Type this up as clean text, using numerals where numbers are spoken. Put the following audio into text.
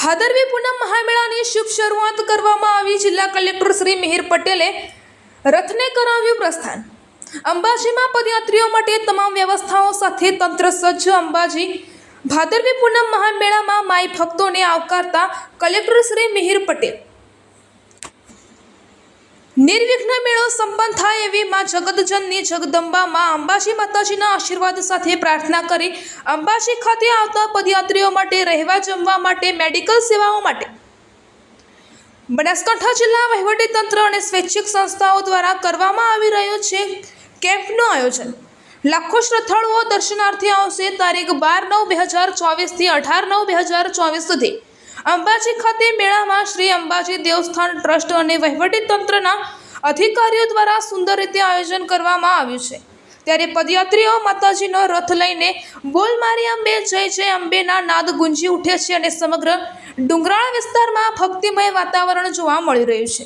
ભાદરવી પૂનમ મહામેળાની શુભ શરૂઆત કરવામાં આવી। જિલ્લા કલેક્ટર શ્રી મિહિર પટેલે રથને કરાવ્યું પ્રસ્થાન। અંબાજીમાં પદયાત્રીઓ માટે તમામ વ્યવસ્થાઓ સાથે તંત્ર સજ્જ। અંબાજી ભાદરવી પૂનમ મહામેળામાં માઈ ભક્તોને આવકારતા કલેક્ટર શ્રી મિહિર પટેલ निर्विघ्न मेळो संपन्न थाय एवी मां जगतजननी जगदंबा मां अंबाजी माताजीना आशीर्वाद साथे प्रार्थना करी। अंबाजी खाते आवता पदयात्रीओ माटे रहेवा जमवा माटे मेडिकल सेवाओं माटे बनासकांठा जिल्ला वहीवटी तंत्र अने स्वैच्छिक संस्थाओं द्वारा करवामां आवी रह्यो छे केम्पनुं आयोजन। लाखों श्रद्धाळुओ दर्शनार्थी आवशे। तारीख 12/9/2024 થી 18/9/2024 सुधी अंबाजी खाते मेला में श्री अंबाजी देवस्थान ट्रस्ट और वहीवटी तंत्रना अधिकारीओ द्वारा सुंदर रीते आयोजन करवामां आव्युं छे। त्यारे पदयात्रीओ माताजीनो रथ लईने बोल मारी अंबे जय जय अंबेना नाद गुंजी उठे छे अने समग्र डुंगराळ विस्तारमां भक्तिमय वातावरण जोवा मळी रह्युं छे।